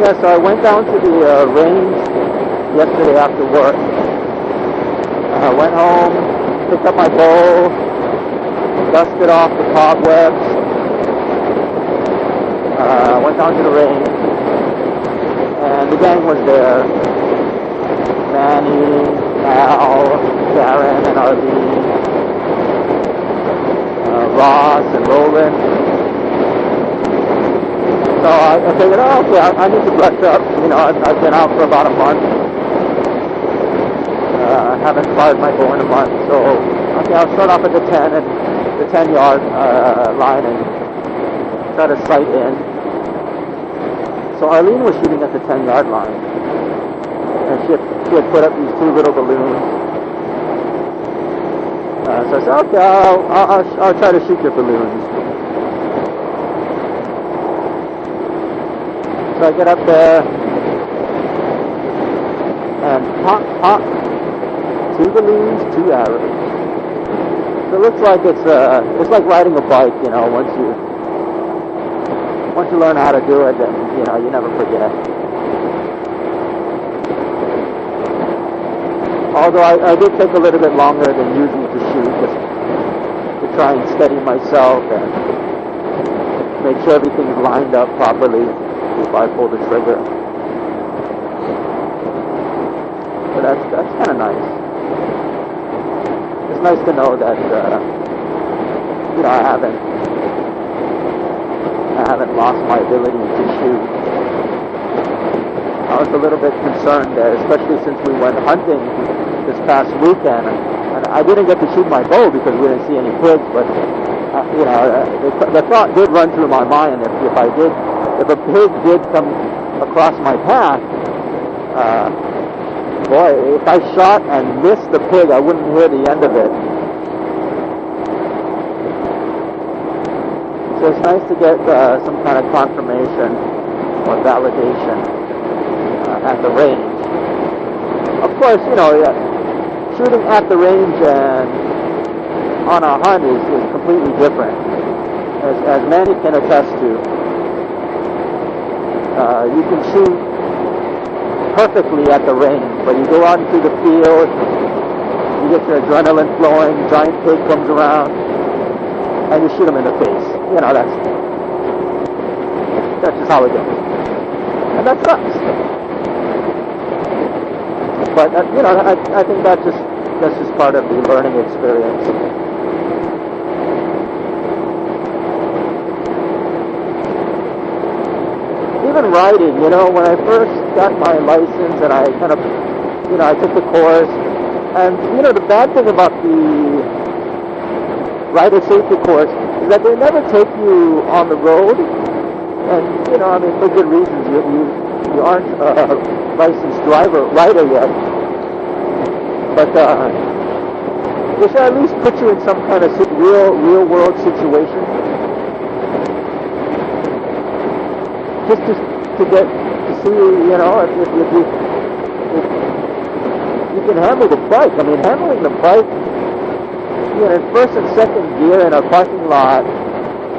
Yeah, so I went down to the range yesterday after work. Went home, picked up my bowl, dusted off the cobwebs, went down to the range, and the gang was there. Manny, Al, Darren, and Arlene, Ross, and Roland. So I figured, oh, okay, I need to brush up. You know, I've been out for about a month. Haven't fired my bow in a month. So, okay, I'll start off at the 10 and the 10-yard line and try to sight in. So Arlene was shooting at the 10-yard line. And she had put up these two little balloons. So I said, okay, I'll try to shoot your balloons. So I get up there and pop, 2 balloons, 2 arrows. So it looks like it's like riding a bike, you know, once you learn how to do it, then, you know, you never forget. Although I did take a little bit longer than usual to shoot, just to try and steady myself and make sure everything's lined up properly before I pull the trigger. But that's kind of nice. It's nice to know that you know, I haven't lost my ability to shoot. I was a little bit concerned there, especially since we went hunting this past weekend, and I didn't get to shoot my bow because we didn't see any pigs. But you know, the thought did run through my mind if a pig did come across my path. Boy, if I shot and missed the pig, I wouldn't hear the end of it. So it's nice to get some kind of confirmation or validation at the range. Of course, you know, shooting at the range and on a hunt is completely different. As Manny can attest to, you can shoot perfectly at the range, but you go out into the field, you get your adrenaline flowing, giant pig comes around, and you shoot him in the face. You know, that's just how it goes. And that sucks. But, you know, I think that's just part of the learning experience. Even riding, you know, when I first got my license and I kind of, you know, I took the course, and, you know, the bad thing about the rider safety course is that they never take you on the road, and, you know, I mean, for good reasons. You aren't a licensed rider yet, but they should at least put you in some kind of real world situation, just to get to see, you know, if you can handle the bike. I mean, handling the bike, you know, in first and second gear in a parking lot,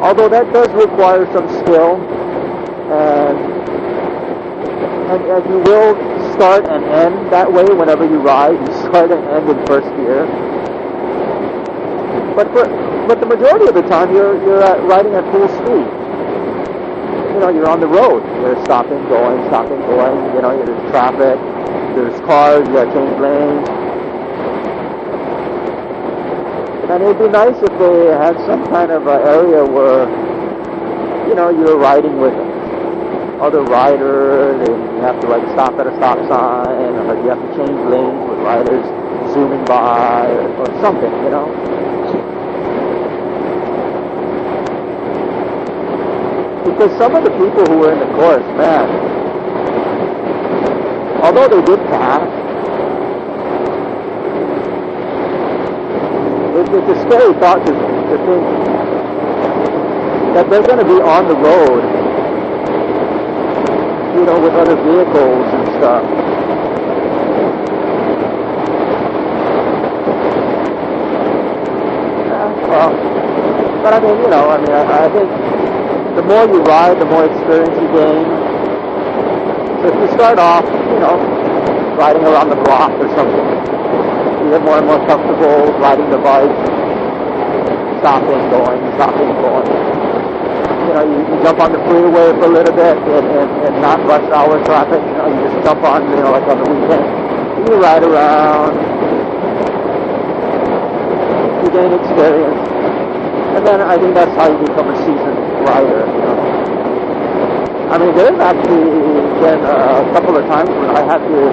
although that does require some skill, and you will start and end that way whenever you ride. You start and end in first gear. But the majority of the time, you're riding at full speed. You know, you're on the road. You're stopping, going. You know, there's traffic, there's cars. You got to change lanes. And it'd be nice if they had some kind of area where, you know, you're riding with other riders, and you have to like stop at a stop sign, or you have to change lanes with riders zooming by, or something, you know. Because some of the people who were in the course, man, although they did pass, it's a scary thought to think that they're going to be on the road, you know, with other vehicles and stuff. Well, but I mean, you know, I think the more you ride, the more experience you gain. So if you start off, riding around the block or something, you get more and more comfortable riding the bike, stopping, going. You jump on the freeway for a little bit and not rush hour traffic. You just jump on, like on the weekend. You ride around, you gain experience, and then I think that's how you become a seasoned rider. I mean, there's actually been a couple of times when I had to,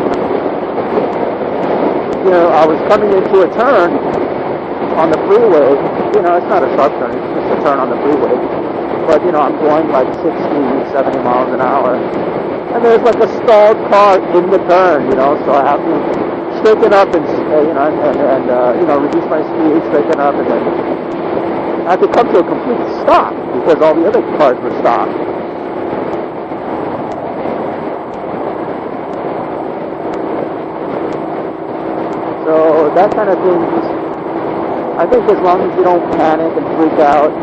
I was coming into a turn on the freeway. It's not a sharp turn, it's just a turn on the freeway. But, I'm going like 60, 70 miles an hour. And there's like a stalled car in the turn, so I have to straighten up and reduce my speed, straighten up, and then I had to come to a complete stop because all the other cars were stopped. So that kind of things, I think as long as you don't panic and freak out,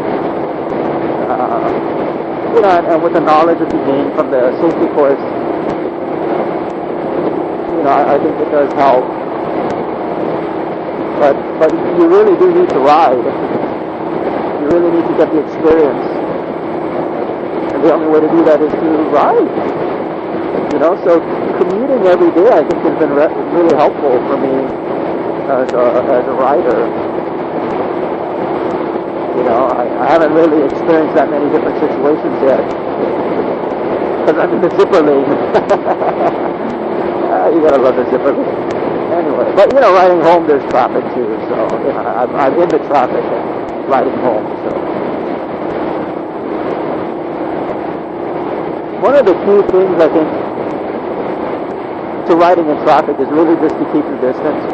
and with the knowledge that you gain from the safety course, I think it does help. But you really do need to ride. You really need to get the experience. And the only way to do that is to ride. So commuting every day I think has been really helpful for me as a rider. I haven't really experienced that many different situations yet because I'm in the zipper lane. You gotta love the zipper lane. Anyway, but riding home there's traffic too, so I'm in the traffic and riding home. So one of the key things I think to riding in traffic is really just to keep your distance.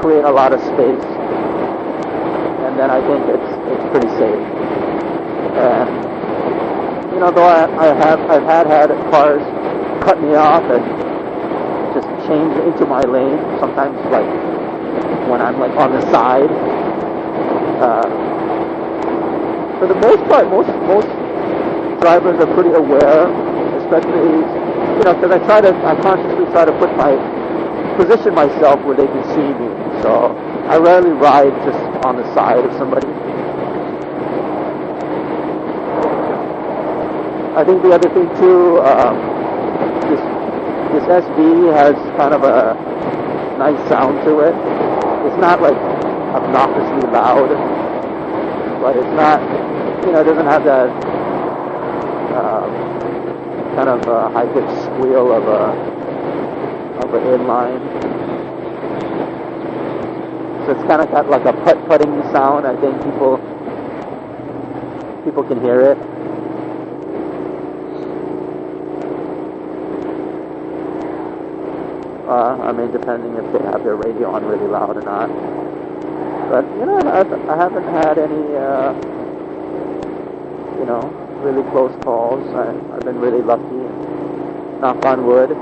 Create a lot of space. And then I think it's pretty safe. And though I've had cars cut me off and just change into my lane. Sometimes like when I'm like on the side. For the most part, most drivers are pretty aware, especially because I consciously try to position myself where they can see me. So I rarely ride just on the side of somebody. I think the other thing too, this SV has kind of a nice sound to it. It's not like obnoxiously loud, but it's not, it doesn't have that kind of high-pitched squeal of an inline. So it's kind of got like a putt-putting sound. I think people can hear it. I mean, depending if they have their radio on really loud or not. But I haven't had any really close calls. I've been really lucky. Knock on wood.